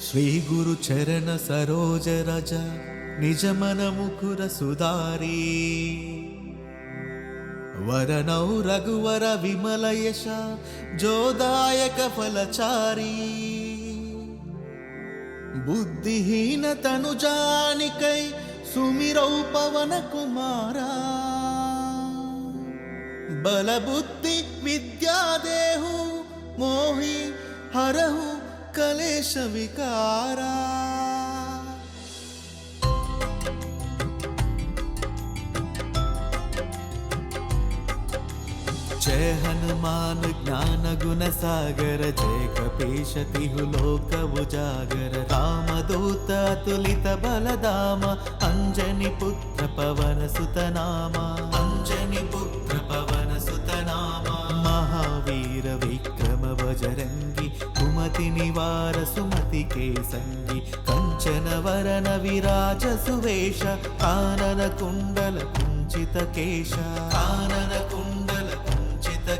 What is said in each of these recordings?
ಶ್ರೀ ಗುರು ಚರಣ ಸರೋಜ ರಜ ನಿಜ ಮನ ಮುಕುರ ಸುಧಾರಿ ವರನೌ ರಘುವರ ವಿಮಲ ಯಶ ಜೋದಾಯಕ ಫಲಚಾರಿ ಬುದ್ಧಿಹೀನ ತನು ಜಾನಿಕೈ ಸುಮಿರೌ ಪವನ ಕುಮಾರ ಬಲ ಬುದ್ಧಿ ವಿದ್ಯಾ ದೇಹು ಮೋಹಿ ಹರಹು ಕಲೇಶ ವಿಕಾರ जय हनुमान ज्ञान गुण सागर जय कपीश तिहु लोक उजागर राम दूत अतुलित बलधाम अंजनी पुत्र पवन सुत नाम अंजनी पुत्र पवन सुत नाम महावीर विक्रम बजरंगी कुमति निवार सुमति के संगी कंचन वरन विराज सुवेश कानन कुंडल कुंचित केश कानन कुंडल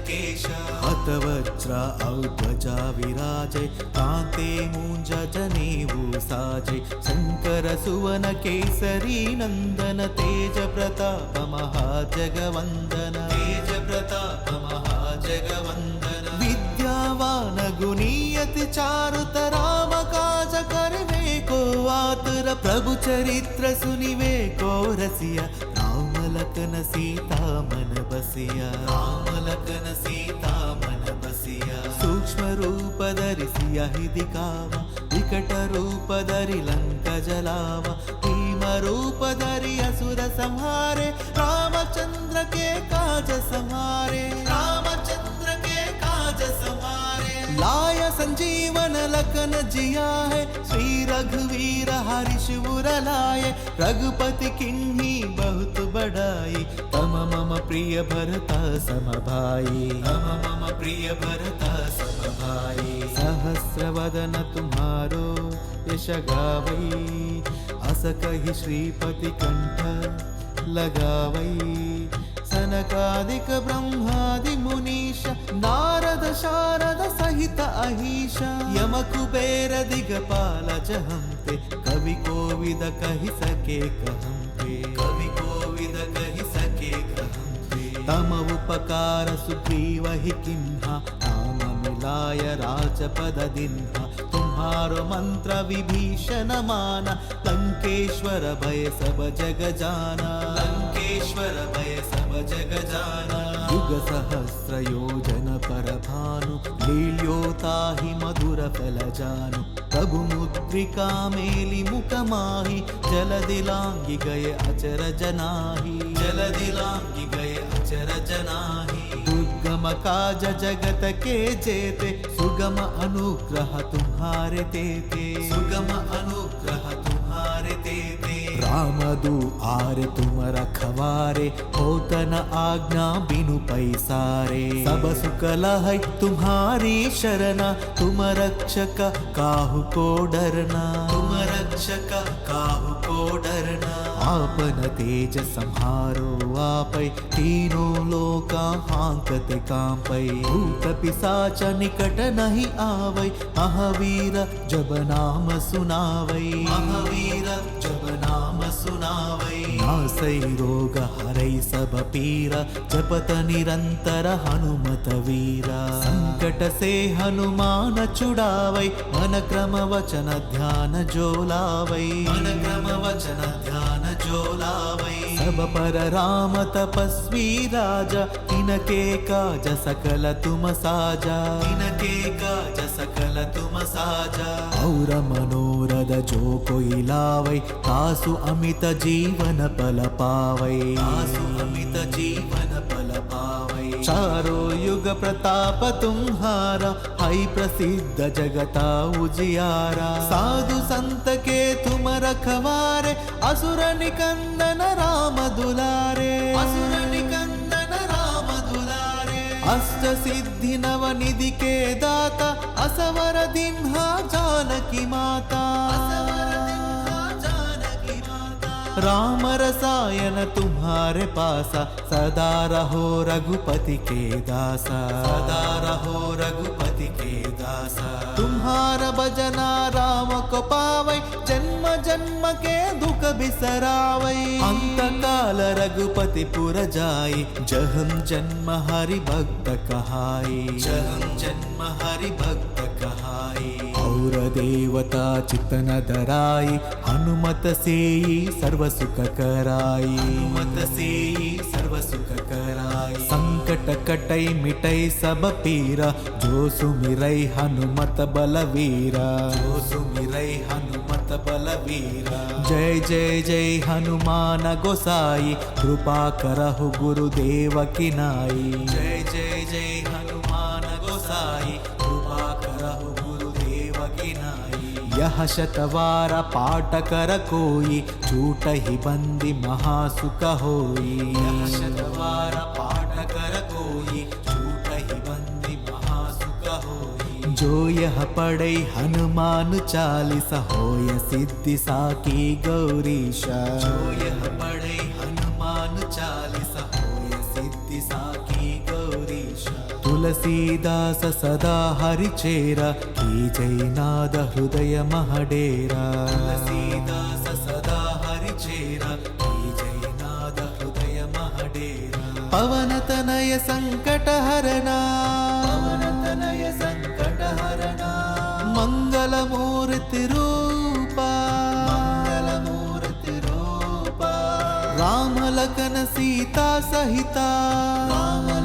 केश हतवज्र औध्वजा विराजै कान्ते मूंज जनेऊ साजै शंकर सुवन केसरी नंदन तेज प्रताप महाजगवंदन तेज प्रताप महाजगवंदन विद्यावान गुणीयति चारुत राम काज करवे को आतुर प्रभु चरित्र सुनिवे को रसिया राम लखन सीता मन बसिया राम लखन सीता मन बसिया सूक्ष्म रूप धरिसिया ही दिखावा विकट रूप धरि लंक जलावा भीम रूप धरि असुर संहारे रामचंद्र के काज संहारे रामचंद्र के काज संहारे लाय संजीवन लखन जिया है श्री रघुवीर हर्ष उर लाए रघुपति किन्ही बहुत बड़ाई तम मम प्रिय भरता सम भाई तम मम प्रिय भरता सम भाई सहस्र वदन तुम्हारो यश गावई अस कहि श्रीपति कंठ लगावई सनकादिक ब्रह्मादि मुनीश नारद शारद सहित अहीश यम कुबेर दिगपाल जहंते कवि कोविद कहि सके कहंते कवि कोविद कहि सके कहंते तम उपकार सुग्रीव ही किन्हा नाम मिलाय राजपद दिन्हा तुम्हारो मंत्र विभीषण माना लंकेश्वर भय सब जग जाना लंकेश्वर भय सब जग जाना युग सहस्र योजन पर भानु लील्योताहि मधुर फल जानु प्रभु मुद्रिका मेलि मुख माहि जलधि लांघि गए अचर जनाहि जलधि लांघि गए अचर जनाहि दुर्गम काज जगत के जेते सुगम अनुग्रह तुम्हारे तेते सुगम अनुग्रह तुम्हारे तेते राम दुआरे तुम रखवारे होतन आज्ञा बिनु पैसारे सब सुख लहै तुम्हारी शरणा तुम रक्षक काहू को डरना तुम रक्षक काहू को डरना आपन तेज संहारो आपै तीनों लोका हांकते कांपै भूत पिशाच निकट नहीं आवै महावीर जब नाम सुनावै महावीर जब नाम सुनावै नासै रोग हरै सब पीरा जपत निरंतर हनुमत वीरा संकट से हनुमान छुड़ावै मन क्रम वचन ध्यान जो लावै मन क्रम वचन ध्यान जो लावै सब पर राम तपस्वी राजा इनके काज सकल तुम साजा इनके काज सकल तुम साजा और मनोरथ जो कोई लावै तासु अमित जीवन पल पावै तासु अमित जीवन पल पावै चारों युग प्रताप तुम्हारा है प्रसिद्ध जगता उजियारा साधु संत के तुम रखवारे असुर निकंदन राम दुलारे असुर निकंदन राम दुलारे अष्ट सिद्धि नव निधि के दाता असवर दिन्हा जानकी माता असवर दिन्हा जानकी माता राम रसायन तुम्हारे पासा, सदा रहो रघुपति के दासा, सदा रहो रघुपति के दासा। तुम्हारा भजना राम को पावै, जन्म जन्म के दुख बिसरावै। अंत काल रघुपति पुर जाई, जहम जन्म हरि भक्त कहाई, जहम जन्म हरि भक्त कहाई। और देवता चितन धराई, हनुमत सेई सर्व सुख कराई, हनुमत सेई सर्व सुख कराई। संकट कटई मिटई सब पीरा, जो सुमिरै हनुमत बलवीरा, जो सुमिरै हनुमत बलवीरा। जय जय जय हनुमान गोसाई, कृपा करहु गुरुदेव की नाई। जय जय जय हनुमान गोसाई, कृपा करहु गुरुदेव की नाई। यह शतवार पाठ कर कोई, छूट ही बंदी महासुख होई। यह शतवार पाठ कर कोई, छूट ही बंदी महासुख होई। जो यह पढ़े हनुमान चालीसा, होय सिद्धि साकी गौरीशा। जो यह पढ़े हनुमान चालीसा, होय सिद्धि साकी गौरीशा। तुलसीदास सदा हरि चेरा, की जय नाद हृदय महडेरा। तुलसीदास सदा हरि चेरा, की जय नाद हृदय महडेरा। पवन तनय संकट हरना, पवन तनय संकट हरना। मंगल मूर्ति रूपा, मंगल मूर्ति रूपा। राम लखन सीता सहिता, राम